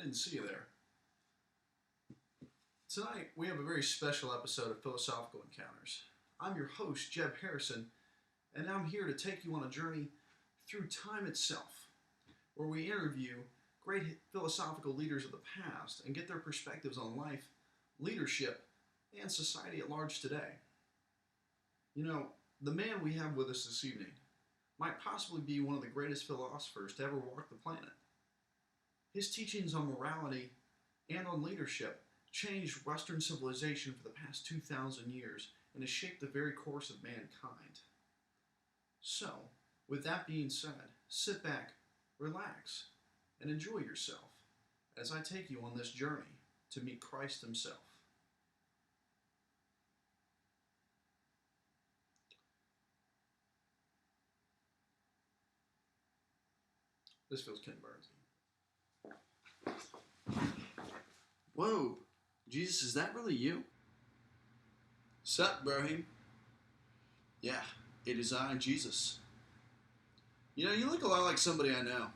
didn't see you there. Tonight, we have a very special episode of Philosophical Encounters. I'm your host, Jeb Harrison, and I'm here to take you on a journey through time itself, where we interview great philosophical leaders of the past and get their perspectives on life, leadership, and society at large today. You know, the man we have with us this evening might possibly be one of the greatest philosophers to ever walk the planet. His teachings on morality and on leadership changed Western civilization for the past 2,000 years and has shaped the very course of mankind. So, with that being said, sit back, relax, and enjoy yourself as I take you on this journey to meet Christ himself. This feels Ken Burnsy. Whoa, Jesus, is that really you? Sup, Brahim? Yeah, it is I, Jesus. You know, you look a lot like somebody I know.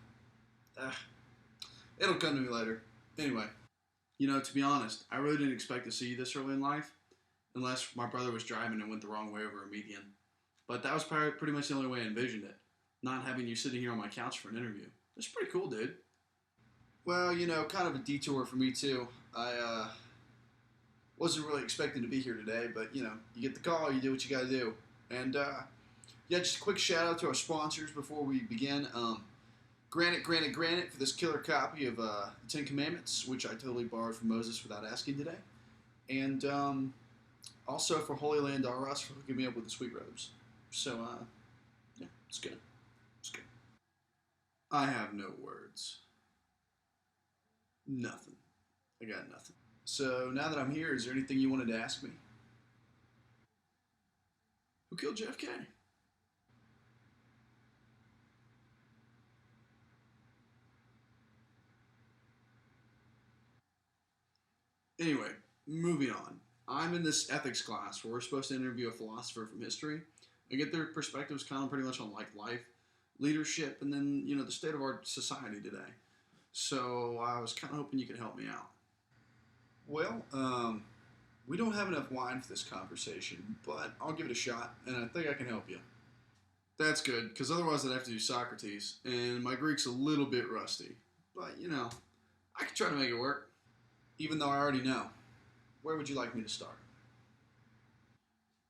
It'll come to me later. Anyway, you know, to be honest, I really didn't expect to see you this early in life, unless my brother was driving and went the wrong way over a median. But that was pretty much the only way I envisioned it, not having you sitting here on my couch for an interview. That's pretty cool, dude. Well, you know, kind of a detour for me, too. I wasn't really expecting to be here today, but, you know, you get the call, you do what you gotta do. And, yeah, just a quick shout out to our sponsors before we begin. Granite for this killer copy of the Ten Commandments, which I totally borrowed from Moses without asking today. And also for Holy Land R Us for hooking me up with the sweet robes. So, yeah, it's good. It's good. I have no words. Nothing. I got nothing. So now that I'm here, is there anything you wanted to ask me? Who killed JFK? Anyway, moving on. I'm in this ethics class where we're supposed to interview a philosopher from history and get their perspectives kind of pretty much on like life, leadership, and then, you know, the state of our society today. So I was kind of hoping you could help me out. Well, we don't have enough wine for this conversation, but I'll give it a shot, and I think I can help you. That's good, because otherwise I'd have to do Socrates, and my Greek's a little bit rusty. But, you know, I could try to make it work, even though I already know. Where would you like me to start?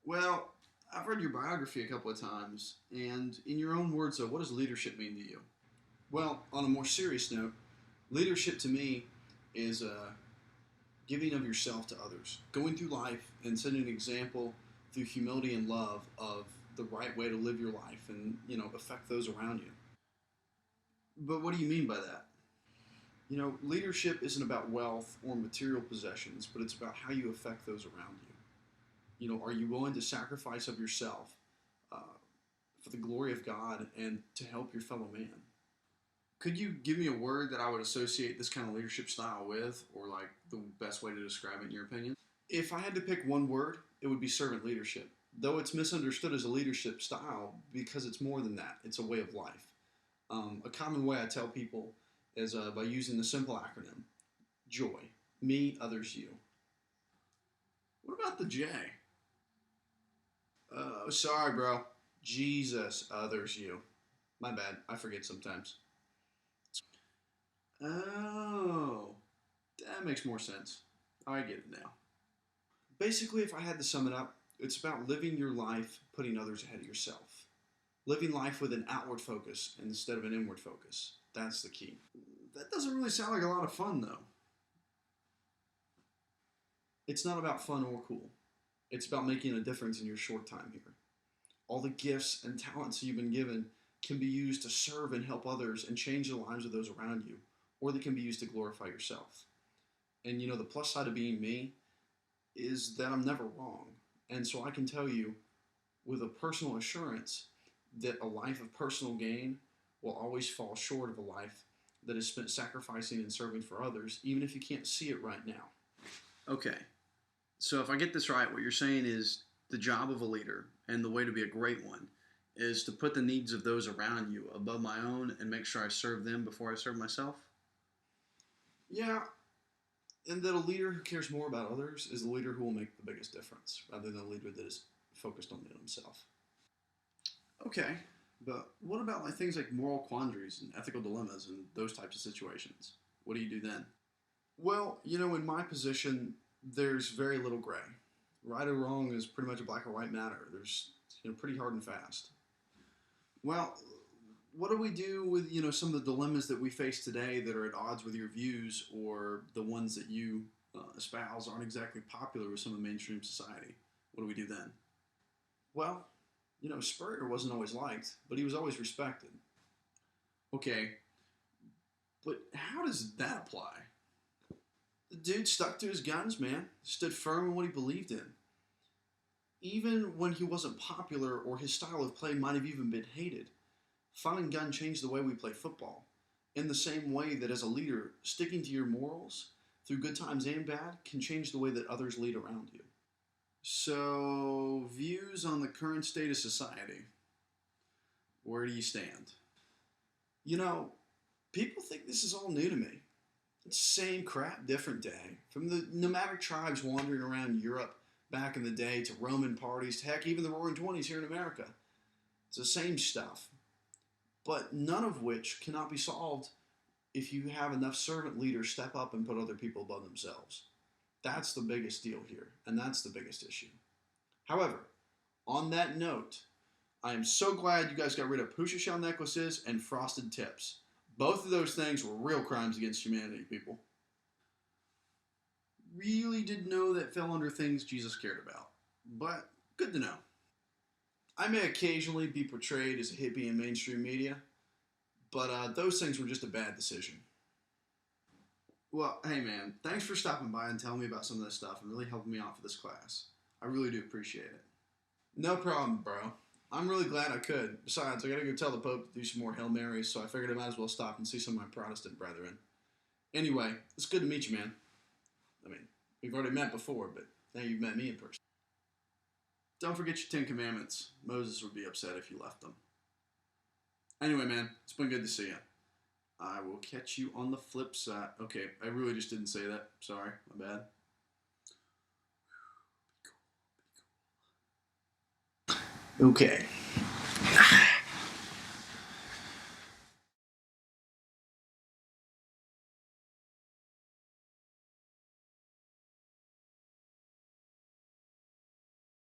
Well, I've read your biography a couple of times, and in your own words, though, what does leadership mean to you? Well, on a more serious note, leadership to me is giving of yourself to others, going through life and setting an example through humility and love of the right way to live your life and, you know, affect those around you. But what do you mean by that? You know, leadership isn't about wealth or material possessions, but it's about how you affect those around you. You know, are you willing to sacrifice of yourself uh, for the glory of God and to help your fellow man? Could you give me a word that I would associate this kind of leadership style with, or like the best way to describe it in your opinion? If I had to pick one word, it would be servant leadership. Though it's misunderstood as a leadership style because it's more than that. It's a way of life. A common way I tell people is by using the simple acronym, JOY. Me, others, you. What about the J? Sorry, bro. Jesus, others, you. My bad. I forget sometimes. Oh, that makes more sense. I get it now. Basically, if I had to sum it up, it's about living your life putting others ahead of yourself. Living life with an outward focus instead of an inward focus. That's the key. That doesn't really sound like a lot of fun, though. It's not about fun or cool. It's about making a difference in your short time here. All the gifts and talents you've been given can be used to serve and help others and change the lives of those around you, or they can be used to glorify yourself. And you know, the plus side of being me is that I'm never wrong. And so I can tell you with a personal assurance that a life of personal gain will always fall short of a life that is spent sacrificing and serving for others, even if you can't see it right now. Okay, so if I get this right, what you're saying is the job of a leader and the way to be a great one is to put the needs of those around you above my own and make sure I serve them before I serve myself? Yeah, and that a leader who cares more about others is the leader who will make the biggest difference, rather than a leader that is focused on himself. Okay, but what about like things like moral quandaries and ethical dilemmas and those types of situations? What do you do then? Well, in my position, there's very little gray. Right or wrong is pretty much a black or white matter. There's pretty hard and fast. Well, what do we do with some of the dilemmas that we face today that are at odds with your views, or the ones that you espouse aren't exactly popular with some of mainstream society? What do we do then? Well, Spurrier wasn't always liked, but he was always respected. Okay, but how does that apply? The dude stuck to his guns, man. Stood firm in what he believed in. Even when he wasn't popular or his style of play might have even been hated, Fun and Gun changed the way we play football. In the same way that as a leader, sticking to your morals through good times and bad can change the way that others lead around you. So, views on the current state of society. Where do you stand? You know, people think this is all new to me. It's same crap, different day. From the nomadic tribes wandering around Europe back in the day to Roman parties to heck, even the Roaring Twenties here in America. It's the same stuff. But none of which cannot be solved if you have enough servant leaders step up and put other people above themselves. That's the biggest deal here, and that's the biggest issue. However, on that note, I am so glad you guys got rid of puka shell necklaces and frosted tips. Both of those things were real crimes against humanity, people. Really didn't know that fell under things Jesus cared about, but good to know. I may occasionally be portrayed as a hippie in mainstream media, but those things were just a bad decision. Well, hey man, thanks for stopping by and telling me about some of this stuff and really helping me out for this class. I really do appreciate it. No problem, bro. I'm really glad I could. Besides, I gotta go tell the Pope to do some more Hail Marys, so I figured I might as well stop and see some of my Protestant brethren. Anyway, it's good to meet you, man. I mean, we've already met before, but now you've met me in person. Don't forget your Ten Commandments. Moses would be upset if you left them. Anyway, man, it's been good to see you. I will catch you on the flip side. Okay, I really just didn't say that. Sorry, my bad. Okay.